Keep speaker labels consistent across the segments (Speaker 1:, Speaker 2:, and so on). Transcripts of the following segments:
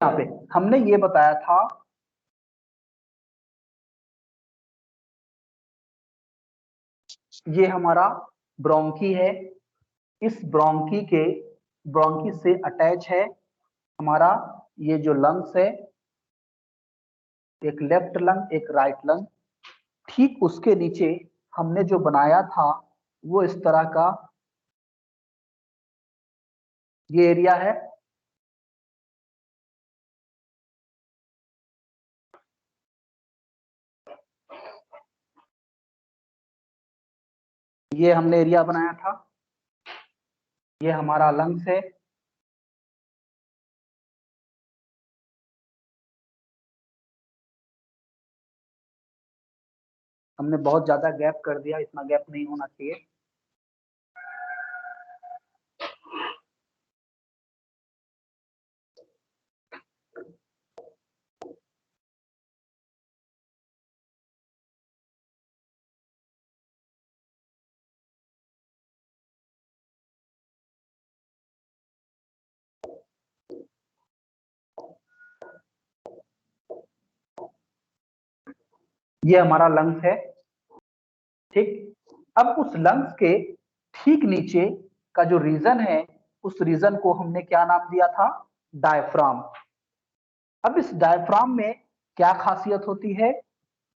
Speaker 1: यहाँ पे हमने ये बताया था ये हमारा ब्रोंकी है, इस ब्रोंकी से अटैच है हमारा ये जो लंग्स है, एक लेफ्ट लंग एक राइट लंग। ठीक उसके नीचे हमने जो बनाया था वो इस तरह का ये एरिया है। ये हमने एरिया बनाया था, ये हमारा लंग्स है। हमने बहुत ज्यादा गैप कर दिया, इतना गैप नहीं होना चाहिए। ये हमारा लंग्स है, ठीक। अब उस लंग्स के ठीक नीचे का जो रीजन है, उस रीजन को हमने क्या नाम दिया था? डायफ्राम। अब इस डायफ्राम में क्या खासियत होती है?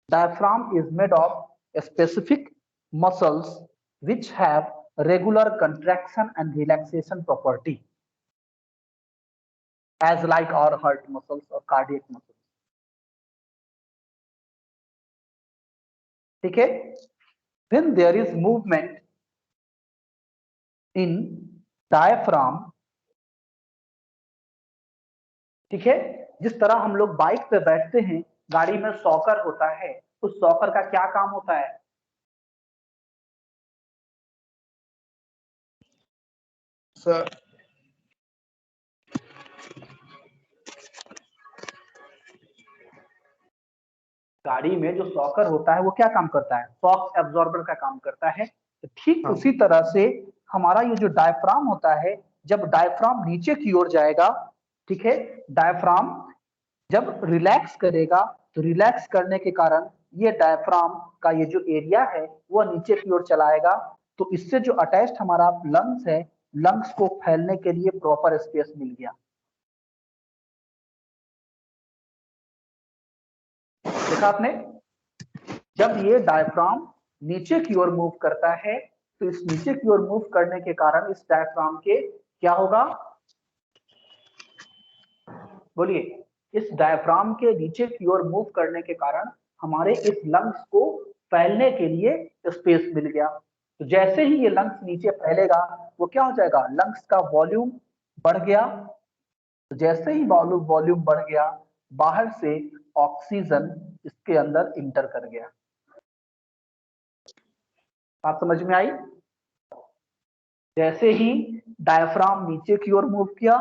Speaker 1: Diaphragm is made of specific muscles which have regular contraction and relaxation property as like our heart muscles or cardiac muscles। ठीक है। when there is movement in diaphragm, ठीक है, जिस तरह हम लोग बाइक पे बैठते हैं, गाड़ी में सॉकर होता है, उस सॉकर का क्या काम होता है?
Speaker 2: सर
Speaker 1: गाड़ी में जो सॉकर होता है वो क्या काम करता है? शॉक एब्जॉर्बर का काम करता है। तो ठीक उसी तरह से हमारा ये जो डायफ्राम होता है, जब डायफ्राम नीचे की ओर जाएगा, ठीक है, डायफ्राम जब रिलैक्स करेगा तो रिलैक्स करने के कारण ये डायफ्राम का ये जो एरिया है वो नीचे की ओर चलाएगा। तो इससे जो अटैच्ड हमारा लंग्स है, लंग्स को फैलने के लिए प्रॉपर स्पेस मिल गया। देखा आपने? जब ये डायफ्राम नीचे की ओर मूव करता है तो इस नीचे की ओर मूव करने के कारण इस डायफ्राम के क्या होगा? बोलिए। इस डायफ्राम के नीचे की ओर मूव करने के कारण हमारे इस लंग्स को फैलने के लिए स्पेस मिल गया। तो जैसे ही ये लंग्स नीचे फैलेगा वो क्या हो जाएगा? लंग्स का वॉल्यूम बढ़ गया। तो जैसे ही वॉल्यूम बढ़ गया, बाहर से ऑक्सीजन इसके अंदर इंटर कर गया। बात समझ में आई? जैसे ही डायफ्राम नीचे की ओर मूव किया,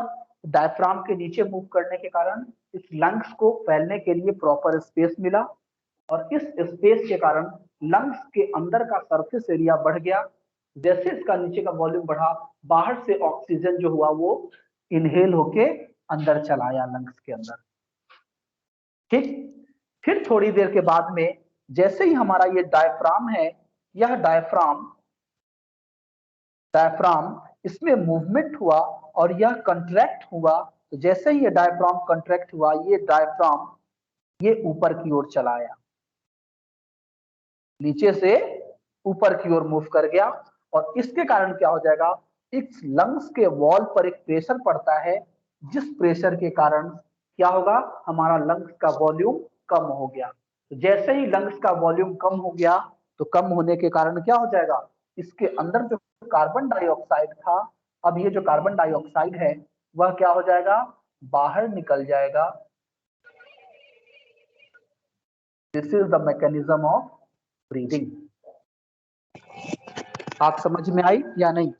Speaker 1: डायफ्राम के नीचे मूव करने के कारण इस लंग्स को फैलने के लिए प्रॉपर स्पेस मिला, और इस स्पेस के कारण लंग्स के अंदर का सरफेस एरिया बढ़ गया। जैसे इसका नीचे का वॉल्यूम बढ़ा, बाहर से ऑक्सीजन जो हुआ वो इनहेल होके अंदर चला आया लंग्स के अंदर। ठीक। फिर थोड़ी देर के बाद में जैसे ही हमारा ये डायफ्राम है, यह डायफ्राम इसमें मूवमेंट हुआ और यह कंट्रैक्ट हुआ। तो जैसे ही ये डायफ्राम कंट्रैक्ट हुआ, ये डायफ्राम ये ऊपर की ओर चला आया, नीचे से ऊपर की ओर मूव कर गया। और इसके कारण क्या हो जाएगा? इस लंग्स के वॉल पर एक प्रेशर पड़ता है, जिस प्रेशर के कारण क्या होगा? हमारा लंग्स का वॉल्यूम कम हो गया। तो जैसे ही लंग्स का वॉल्यूम कम हो गया, तो कम होने के कारण क्या हो जाएगा? इसके अंदर जो कार्बन डाइऑक्साइड था, अब ये जो कार्बन डाइऑक्साइड है वह क्या हो जाएगा? बाहर निकल जाएगा। This is the mechanism of breathing. आप समझ में आई या नहीं?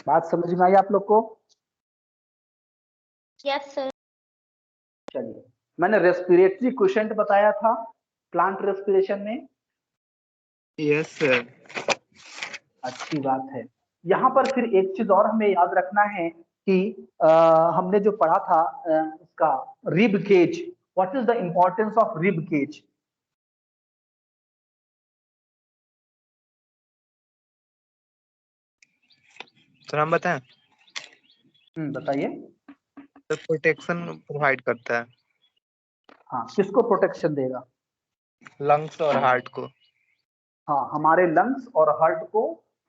Speaker 1: बात समझ में आई आप लोग को?
Speaker 3: Yes sir.
Speaker 1: चलिए, मैंने रेस्पिरेटरी क्वेश्चन बताया था, प्लांट रेस्पिरेशन में?
Speaker 2: Yes sir.
Speaker 1: अच्छी बात है। यहाँ पर फिर एक चीज और हमें याद रखना है कि हमने जो पढ़ा था इसका rib cage, what is the importance of rib cage?
Speaker 2: Sir हम बताएं?
Speaker 1: बताइए।
Speaker 2: सर प्रोटेक्शन प्रोवाइड करता है।
Speaker 1: हाँ, किसको प्रोटेक्शन देगा?
Speaker 2: लंग्स और हार्ट को।
Speaker 1: हाँ, हमारे लंग्स और हार्ट को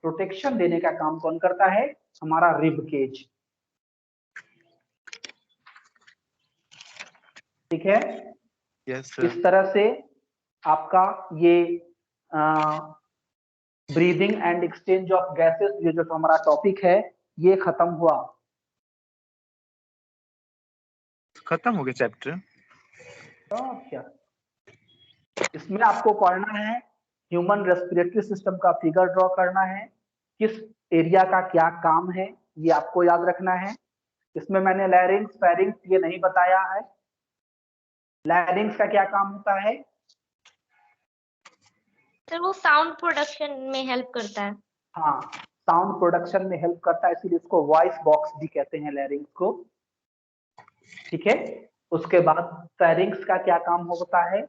Speaker 1: प्रोटेक्शन देने का काम कौन करता है? हमारा रिब केज। ठीक है।
Speaker 2: यस
Speaker 1: इस
Speaker 2: सर।
Speaker 1: तरह से आपका ये breathing and exchange of gases, ये जो हमारा टॉपिक है, ये खत्म हुआ।
Speaker 2: खत्म हो गया चैप्टर?
Speaker 1: तो क्या इसमें आपको पढ़ना है? ह्यूमन रेस्पिरेटरी सिस्टम का फिगर ड्रॉ करना है, किस एरिया का क्या काम है, ये आपको याद रखना है। इसमें मैंने लैरिंग्स फेरिंग्स ये नहीं बताया है। लैरिंग्स का क्या काम होता है?
Speaker 3: सर वो साउंड प्रोडक्शन में हेल्प करता है।
Speaker 1: हाँ, साउंड प्रोडक्शन में हेल्प करता है, इसीलिए इसको वॉइस बॉक्स भी कहते हैं, लैरिंग्स को। ठीक है। उसके बाद फेरिंग्स का क्या काम होता है?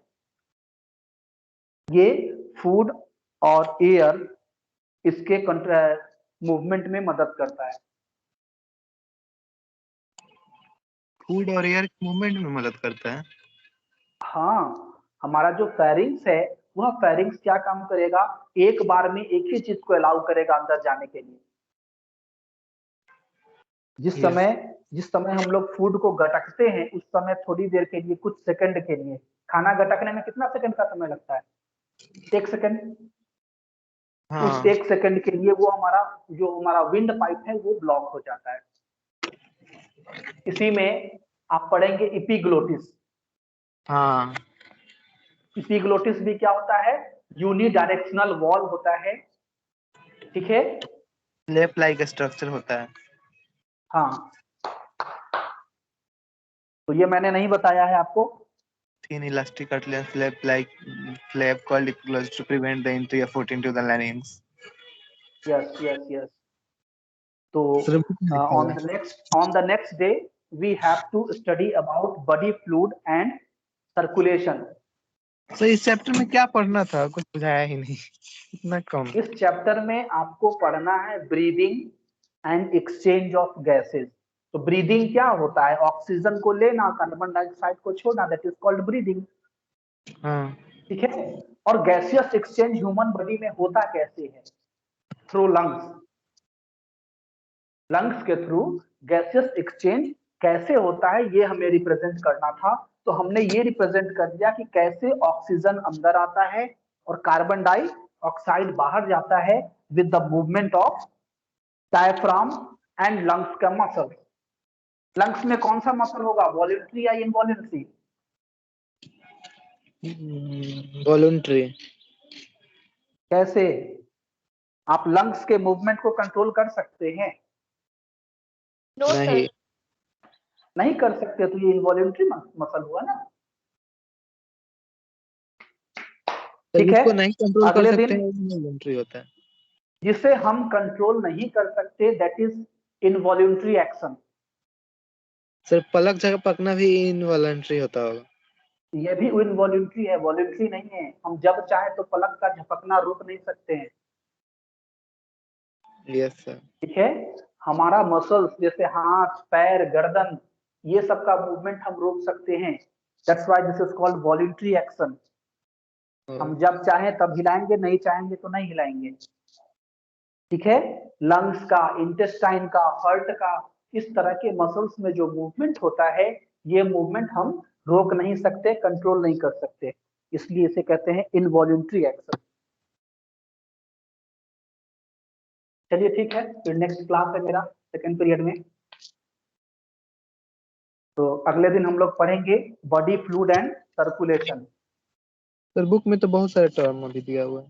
Speaker 1: ये फूड और एयर इसके मूवमेंट में मदद करता है।
Speaker 2: फूड और एयर मूवमेंट में मदद करता है।
Speaker 1: हाँ, हमारा जो फेरिंग्स है, वह फेरिंग्स क्या काम करेगा? एक बार में एक ही चीज को अलाउ करेगा अंदर जाने के लिए।
Speaker 2: यस।
Speaker 1: जिस समय हम लोग फूड को गटकते हैं, उस समय थोड़ी देर के लिए, कुछ सेकंड के लिए, खाना गटकने में कितना सेकंड का समय लगता है? 1 सेकंड। उस
Speaker 2: हाँ।
Speaker 1: 1 सेकंड के लिए वो जो हमारा विंड पाइप है वो ब्लॉक हो जाता है। इसी में आप पढ़ेंगे इपीग्लोटिस।
Speaker 2: हाँ।
Speaker 1: इपीग्लोटिस भी क्या होता है? यूनिडायरेक्शनल वॉल होता है। ठीक है।
Speaker 2: स्लेप लाइक स्ट्रक्चर होता है।
Speaker 1: हाँ, तो ये मैंने नहीं बताया है आपको।
Speaker 2: Thin elastic cartilage flap called epiglottis to prevent the entry of food into the larynx.
Speaker 1: Yes yes yes. तो
Speaker 2: सर बुक में लिखा हुआ है।
Speaker 1: on the next day we have to study about body fluid and circulation.
Speaker 2: Sir इस chapter में क्या पढ़ना था? कुछ बुझाया ही नहीं, इतना कम।
Speaker 1: इस चैप्टर में आपको पढ़ना है breathing and exchange of gases. तो ब्रीदिंग क्या होता है? ऑक्सीजन को लेना, कार्बन डाइऑक्साइड को छोड़ना, दैट इज कॉल्ड ब्रीदिंग।
Speaker 2: हाँ।
Speaker 1: ठीक है। और गैसियस एक्सचेंज ह्यूमन बॉडी में होता कैसे है? Through lungs. लंग्स के थ्रू गैसियस एक्सचेंज कैसे होता है, ये हमें रिप्रेजेंट करना था। तो हमने ये रिप्रेजेंट कर दिया कि कैसे ऑक्सीजन अंदर आता है और कार्बन डाइऑक्साइड बाहर जाता है with the movement of diaphragm and lungs का मसल। लंग्स में कौन सा मसल होगा? वॉलंटरी या इनवॉलंटरी?
Speaker 2: वॉलंटरी।
Speaker 1: कैसे? आप लंग्स के मूवमेंट को कंट्रोल कर सकते हैं?
Speaker 3: नो
Speaker 2: नहीं।
Speaker 3: सर।
Speaker 1: नहीं कर सकते, तो ये इनवॉलंटरी मसल हुआ ना। ठीक है।
Speaker 2: जिसको नहीं कंट्रोल कर
Speaker 1: अगले
Speaker 2: सकते
Speaker 1: दिन
Speaker 2: हैं वो वॉलंटरी होता है।
Speaker 1: जिसे हम कंट्रोल नहीं कर सकते, दैट इज इनवॉल्यूंटरी एक्शन।
Speaker 2: सर पलक जगह पकना भी इनवॉलंटरी होता होगा।
Speaker 1: ये भी इनवॉल्यूंटरी है, वॉल्यूंटरी नहीं है। हम जब चाहे तो पलक का झपकना रोक नहीं सकते हैं।
Speaker 2: Yes sir.
Speaker 1: ठीक है। हमारा मसल्स जैसे हाथ पैर गर्दन, ये सब का मूवमेंट हम रोक सकते हैं। That's why this is called voluntary action. हम जब चाहें तब हिलाएंगे, नहीं चाहेंगे तो नहीं हिलाएंगे। ठीक है। लंग्स का, इंटेस्टाइन का, हार्ट का, इस तरह के मसल्स में जो मूवमेंट होता है, ये मूवमेंट हम रोक नहीं सकते, कंट्रोल नहीं कर सकते, इसलिए इसे कहते हैं इनवॉल्यूंटरी एक्शन। चलिए ठीक है, फिर नेक्स्ट क्लास है मेरा सेकंड पीरियड में। तो अगले दिन हम लोग पढ़ेंगे body fluid and circulation.
Speaker 2: Sir book में तो बहुत सारे टर्म अभी दिया हुआ है।